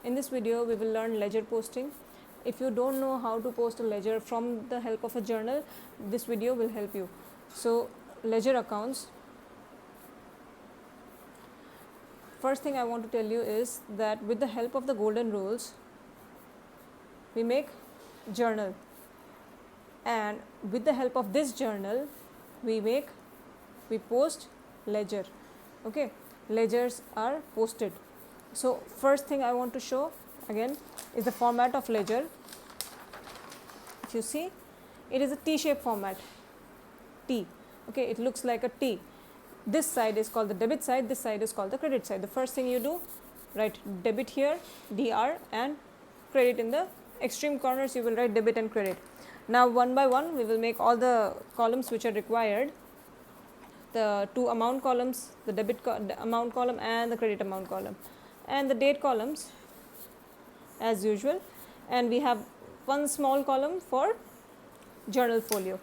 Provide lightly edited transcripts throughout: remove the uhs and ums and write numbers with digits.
In this video we will learn ledger posting. If you don't know how to post a ledger from the help of a journal, this video will help you. So ledger accounts. First thing I want to tell you is that with the help of the golden rules, we make journal, and with the help of this journal we post ledger. Okay, ledgers are posted. So first thing I want to show again is the format of ledger. If you see, it is a T-shaped format. T. Okay, it looks like a T. This side is called the debit side, this side is called the credit side. The first thing you do, write debit here, DR, and credit in the extreme corners. You will write debit and credit. Now one by one we will make all the columns which are required. The two amount columns, the debit amount column and the credit amount column, and the date columns as usual, and we have one small column for journal folio.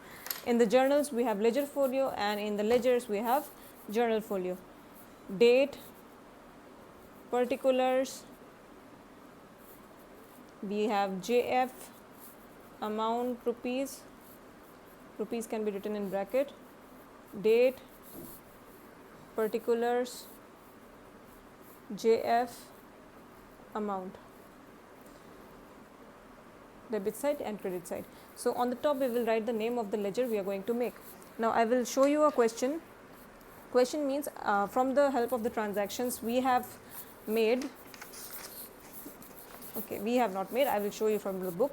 In the journals we have ledger folio, and in the ledgers we have journal folio. Date, particulars, we have JF, amount rupees can be written in bracket, date, particulars, JF, amount, debit side and credit side. So on the top we will write the name of the ledger we are going to make. Now I will show you a question. Question means from the help of the transactions we have made. Okay, we have not made, I will show you from the book.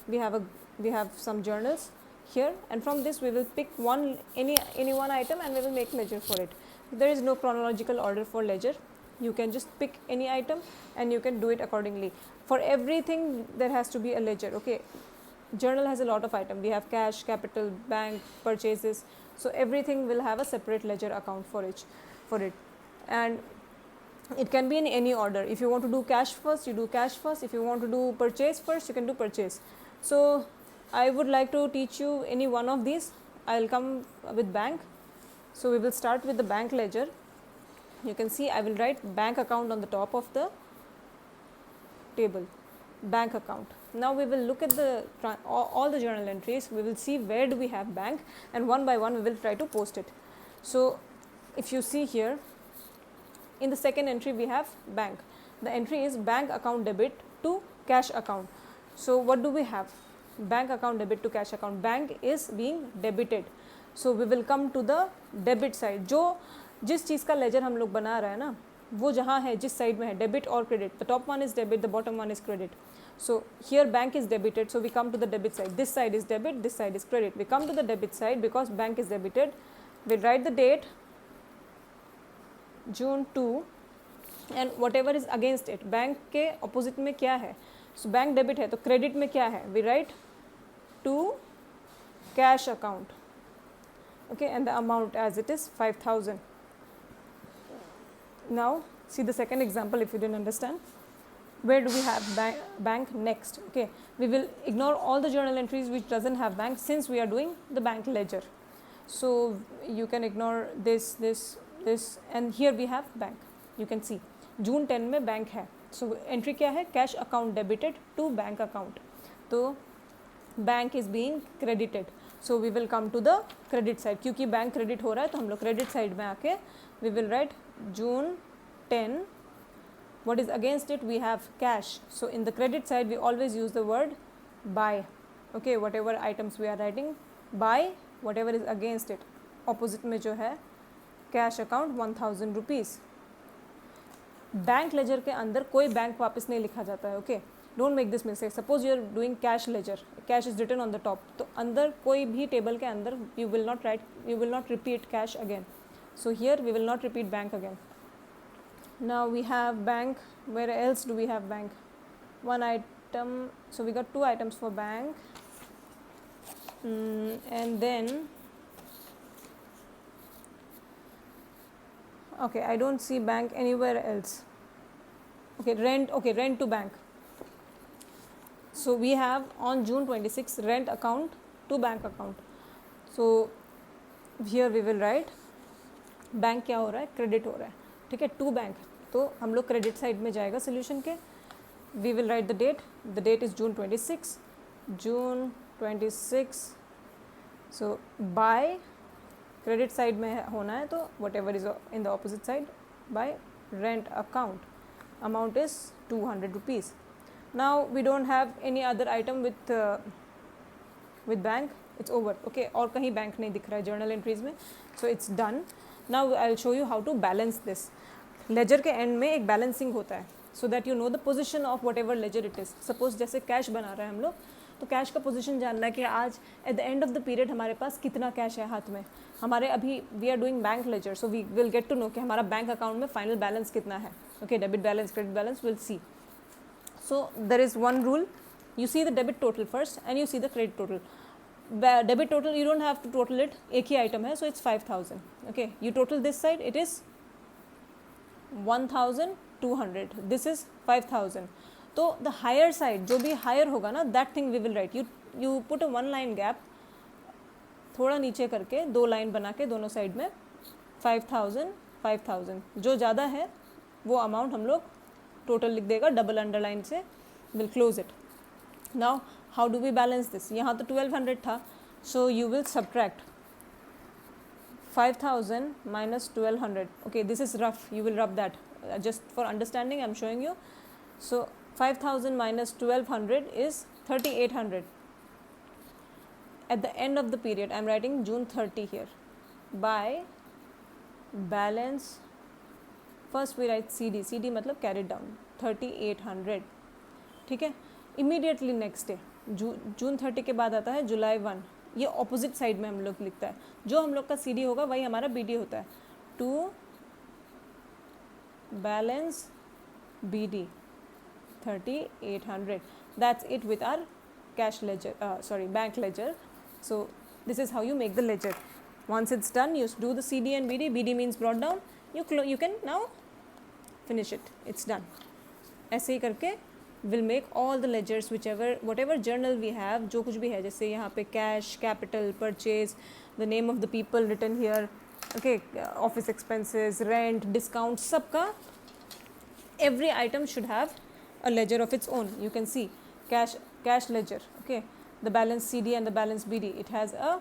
We have some journals here, and from this we will pick any one item and we will make ledger for it. There is no chronological order for ledger. You can just pick any item and you can do it accordingly. For everything there has to be a ledger. Okay, journal has a lot of items. We have cash, capital, bank, purchases. So everything will have a separate ledger account for it, and it can be in any order. If you want to do cash first, you do cash first. If you want to do purchase first, you can do purchase. So I would like to teach you any one of these. I will come with bank. So we will start with the bank ledger. You can see I will write bank account on the top of the table, bank account. Now we will look at all the journal entries. We will see where do we have bank, and one by one we will try to post it. So if you see here, in the second entry we have bank. The entry is bank account debit to cash account. So what do we have? Bank account debit to cash account. Bank is being debited. So we will come to the debit side. जिस चीज़ का laser हम लोग बना रहे हैं ना, वो जहाँ है, जिस साइड में है, डेबिट और credit. The top one is debit, the bottom one is credit. So here bank is debited, so we come to the debit side. This side is debit, this side is credit. We come to the debit side because bank is debited. We write the date, June 2, and whatever is against it. Bank के opposite में क्या है? So bank debit है, तो credit में क्या है? We write to cash account. Okay, and the amount as it is 5,000. Now see the second example if you didn't understand. Where do we have bank next? Okay, we will ignore all the journal entries which doesn't have bank since we are doing the bank ledger. So you can ignore this, and here we have bank. You can see June 10 में bank है. So entry क्या है? Cash account debited to bank account. तो bank is being credited. So we will come to the credit side. क्योंकि bank credit हो रहा है तो हम लोग credit side में आके we will write June 10. What is against it? We have cash. So in the credit side we always use the word buy. Okay, whatever items we are writing, buy whatever is against it. Opposite में जो है cash account 1,000 rupees. Bank ledger के अंदर कोई bank वापस नहीं लिखा जाता है. Okay, don't make this mistake. Suppose you are doing cash ledger, cash is written on the top, तो अंदर कोई भी टेबल के अंदर you will not repeat cash again. So here we will not repeat bank again. Now we have bank. Where else do we have bank? One item. So we got two items for bank, and then okay, I don't see bank anywhere else. Okay, rent. Okay, rent to bank. So we have on June 26 rent account to bank account. So here we will write bank क्या हो रहा है? Credit हो रहा है. ठीक है, to bank, तो हम लोग क्रेडिट साइड में जाएगा सोल्यूशन के. we will write the date. The date is June 26. June 26. So by credit side में होना है तो whatever is in the opposite side, by rent account, amount is 200 rupees. Now we don't have any other item with bank, it's over. Okay, और कहीं bank नहीं दिख रहा है journal entries में, so it's done. Now I'll show you how to balance this. ledger के end में एक balancing होता है, so that you know the position of whatever ledger it is. Suppose जैसे cash बना रहे हैं हम लोग, तो कैश का पोजीशन जानना है कि आज at the end of the period हमारे पास कितना कैश है हाथ में. हमारे अभी we are doing bank ledger, so we will get to know कि हमारा बैंक अकाउंट में फाइनल बैलेंस कितना है. Okay, debit balance, credit balance, will see. So there is one rule, you see the debit total first and you see the credit total. Debit total you don't have to total it, एक ही item है, so it's 5000. Okay, you total this side, it is 1200, this is 5000. तो the higher side, जो भी higher होगा ना, that thing we will write. You put a one line gap, थोड़ा नीचे करके 2 लाइन बना के दोनों साइड में 5000 5000. जो ज़्यादा है वो अमाउंट हम लोग टोटल लिख देगा डबल अंडरलाइन से, will close it. Now how do we balance this? यहाँ तो 1200 था, so you will subtract 5000 minus 1200. Okay, this is rough, you will rub that just for understanding. I'm showing you. So 5000 minus 1200 is 3800. At the end of the period, I'm writing June 30 here. By balance, first we write CD. CD मतलब carried down, 3800. ठीक है. Immediately next day, जून 30 के बाद आता है जुलाई 1. ये opposite side में हम लोग लिखता है. जो हम लोग का CD होगा वही हमारा BD होता है. To balance BD 3800. That's it with our cash ledger, bank ledger. So this is how you make the ledger. Once it's done, you do the CD and BD. BD means brought down. You can now finish it. It's done. ऐसे ही करके we'll make all the ledgers, whatever journal we have, जो कुछ भी है, जैसे यहाँ पे cash, capital, purchase, the name of the people written here, okay, office expenses, rent, discount, सबका every item should have a ledger of its own. You can see cash ledger, okay, the balance CD and the balance BD, it has a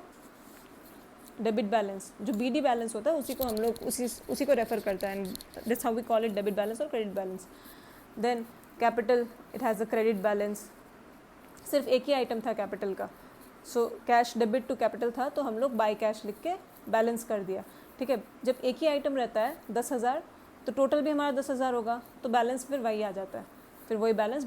debit balance. जो BD balance होता है उसी को हम लोग उसी को रेफर करता है, and that's how we call it debit balance or credit balance. Then capital, it has a credit balance. सिर्फ एक ही आइटम था कैपिटल का, so cash debit to capital था, तो हम लोग बाय कैश लिख के बैलेंस कर दिया. ठीक है, जब एक ही आइटम रहता है 10,000, तो टोटल भी हमारा 10,000 होगा, तो बैलेंस फिर वही आ जाता है, फिर वही बैलेंस